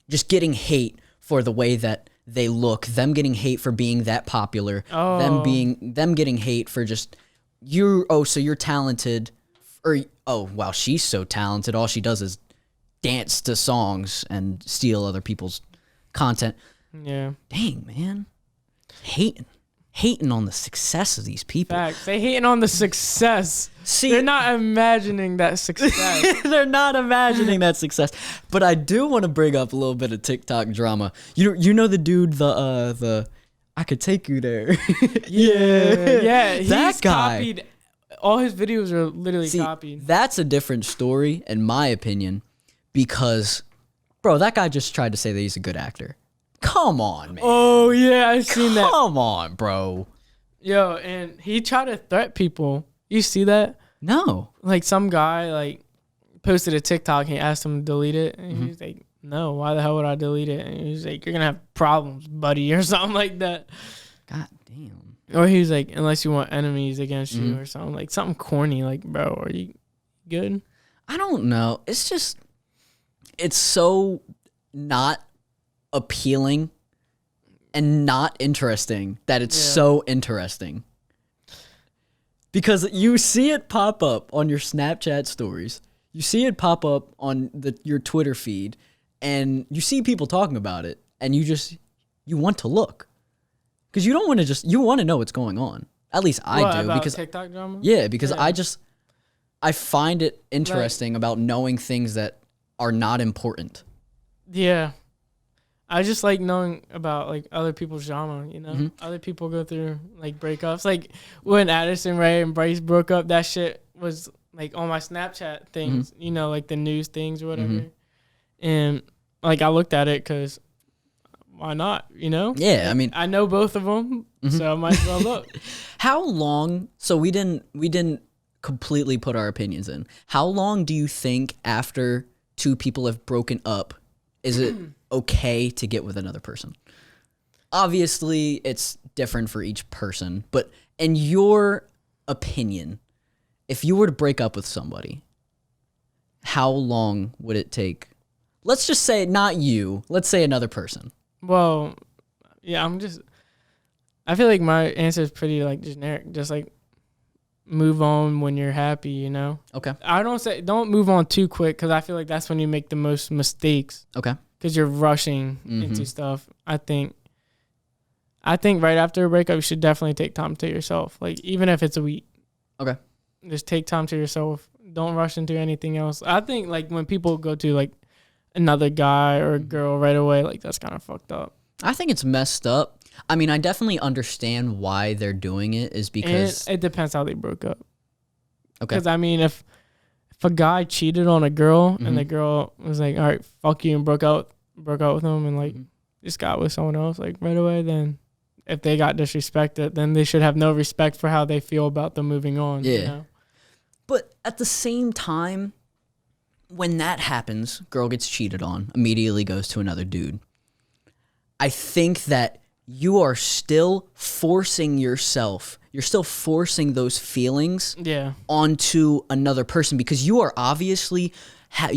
just getting hate for the way that they look, them getting hate for being that popular, Oh. them getting hate for just so you're talented, or oh wow, she's so talented, all she does is dance to songs and steal other people's content. Yeah. Dang, man. Hating on the success of these people. Facts. They hating on the success. See, They're not imagining that success. they're not imagining that success. But I do want to bring up a little bit of TikTok drama. You know the dude, the I could take you there. Yeah. He's That guy. copied. All his videos are literally See, copied. that's a different story, in my opinion, because, bro, that guy just tried to say that he's a good actor. Come on, man. Oh yeah, I've seen that. Come on, bro. Yo, and he tried to threat people. You see that? No. Like some guy like posted a TikTok and he asked him to delete it, and he was like, "No, why the hell would I delete it?" And he was like, "You're gonna have problems, buddy," or something like that. God damn. Or he was like, "Unless you want enemies against you," or something like something corny. Like, bro, are you good? I don't know. It's just, it's so not appealing and not interesting that it's so interesting. Because you see it pop up on your Snapchat stories, you see it pop up on your Twitter feed, and you see people talking about it, and you want to look. Because you don't want to you want to know what's going on. At least I What, do. about Because TikTok drama? yeah, because I find it interesting about knowing things that are not important. Yeah. I just like knowing about like other people's drama, you know? Other people go through like breakups. Like when Addison Rae and Bryce broke up, that shit was like on my Snapchat things, you know, like the news things or whatever. And like I looked at it because why not, you know? Yeah, I mean, I know both of them, so I might as well look. how long? So we didn't completely put our opinions in. How long do you think after two people have broken up is it okay to get with another person? Obviously, it's different for each person, but in your opinion, if you were to break up with somebody, how long would it take? Let's just say not you. Let's say another person. Well, yeah, I feel like my answer is pretty like generic. Just like move on when you're happy, you know? Okay. I don't move on too quick because I feel like that's when you make the most mistakes. Okay. Because you're rushing into stuff. I think right after a breakup, you should definitely take time to yourself. Like even if it's a week. Okay. Just take time to yourself. Don't rush into anything else. I think like when people go to like another guy or a girl right away, like that's kind of fucked up. I think it's messed up. I mean, I definitely understand why they're doing it is because And it depends how they broke up. okay. Because I mean, if a guy cheated on a girl and the girl was like, "All right, fuck you," and broke out with him and like just got with someone else like right away, then if they got disrespected, then they should have no respect for how they feel about them moving on. Yeah. You know? But at the same time, when that happens, girl gets cheated on, immediately goes to another dude. I think that you are still forcing yourself. You're still forcing those feelings onto another person because you are obviously have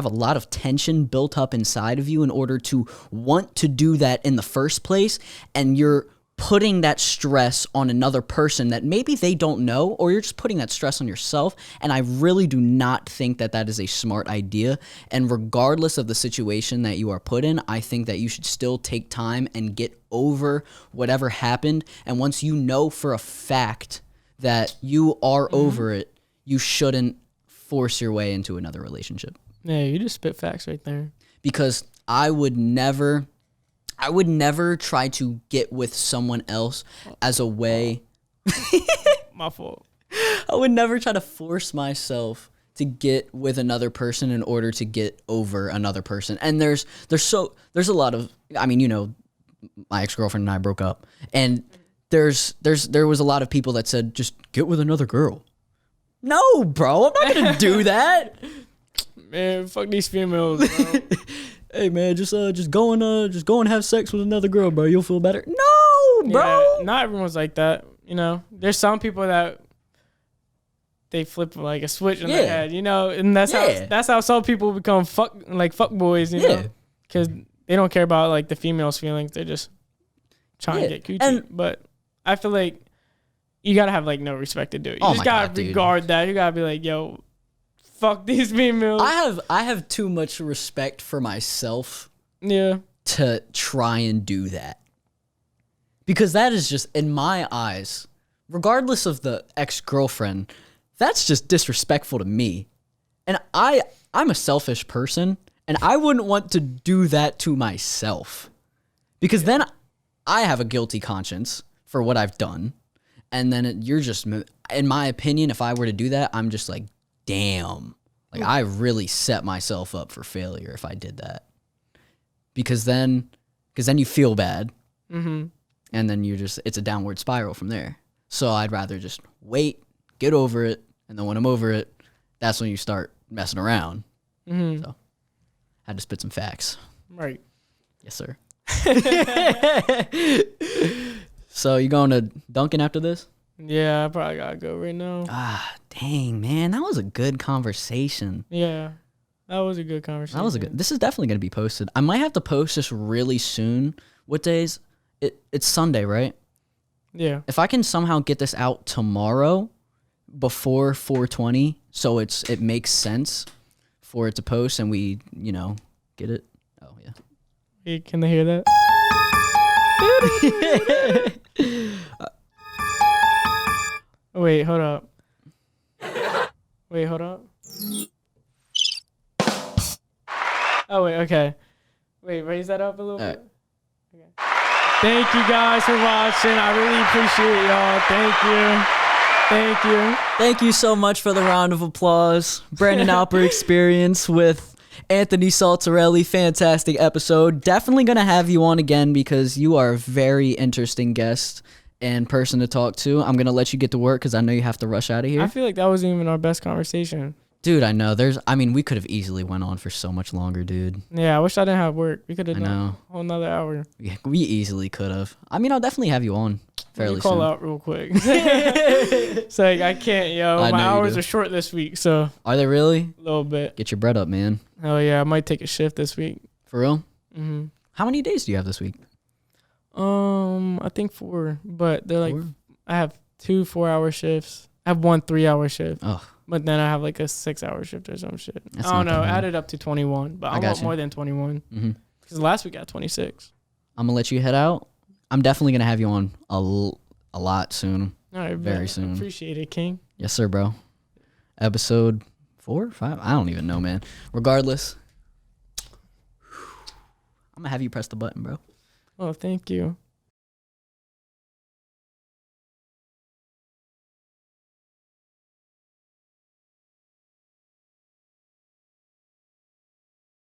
a lot of tension built up inside of you in order to want to do that in the first place, and you're putting that stress on another person that maybe they don't know, or you're just putting that stress on yourself. And I really do not think that that is a smart idea. And regardless of the situation that you are put in, I think that you should still take time and get over whatever happened. And once you know for a fact that you are over it, you shouldn't force your way into another relationship. Yeah, you just spit facts right there. Because I would never try to get with someone else as a way. My fault. I would never try to force myself to get with another person in order to get over another person. And there's a lot of, I mean, you know, my ex-girlfriend and I broke up, and there was a lot of people that said, just get with another girl. No, bro, I'm not gonna do that. Man, fuck these females, bro. Hey man, just go and have sex with another girl, bro. You'll feel better. No, bro. Yeah, not everyone's like that. You know, there's some people that they flip like a switch in their head. You know, and that's how some people become fuck boys. You know, because they don't care about like the female's feelings. They're just trying to get coochie. But I feel like you gotta have like no respect to do it. You just gotta regard that. You gotta be like, yo, fuck these females. I have too much respect for myself. Yeah. To try and do that. Because that is just, in my eyes, regardless of the ex-girlfriend, that's just disrespectful to me. And I'm a selfish person, and I wouldn't want to do that to myself. Because then I have a guilty conscience for what I've done. And then you're just, in my opinion, if I were to do that, I'm just like, damn. Like, I really set myself up for failure if I did that. Because then you feel bad. Mm-hmm. And then it's a downward spiral from there. So I'd rather just wait, get over it, and then when I'm over it, that's when you start messing around. Mm-hmm. So I had to spit some facts. Right. Yes, sir. So you going to Duncan after this? Yeah, I probably gotta go right now. Ah, dang, man. That was a good conversation. Yeah. That was a good conversation. This is definitely going to be posted. I might have to post this really soon. What days? It's Sunday, right? Yeah. If I can somehow get this out tomorrow before 4:20, so it makes sense for it to post and we, get it. Oh, yeah. Hey, can they hear that? Wait, hold up. Oh, wait, okay. Wait, raise that up a little bit. Okay. Thank you guys for watching. I really appreciate y'all. Thank you. Thank you so much for the round of applause. Brandon Alper Experience with Anthony Saltarelli. Fantastic episode. Definitely going to have you on again because you are a very interesting guest and person to talk to. I'm going to let you get to work because I know you have to rush out of here. I feel like that wasn't even our best conversation. Dude, I know. We could have easily went on for so much longer, dude. Yeah, I wish I didn't have work. We could have done a whole nother hour. Yeah, we easily could have. I mean, I'll definitely have you on fairly soon. Call out real quick. It's like, I can't, my hours are short this week, so. Are they really? A little bit. Get your bread up, man. Oh, yeah, I might take a shift this week. For real? Mm-hmm. How many days do you have this week? I think 4, but they're like, I have 2 4-hour shifts. I have 1 3-hour shift. Oh. But then I have like a 6-hour shift or some shit. I don't know. Add it up to 21, but I want more than 21. Because last week I got 26. I'm going to let you head out. I'm definitely going to have you on a lot soon. All right, very soon. Appreciate it, King. Yes, sir, bro. Episode 4, 5? I don't even know, man. Regardless, I'm going to have you press the button, bro. Oh, thank you.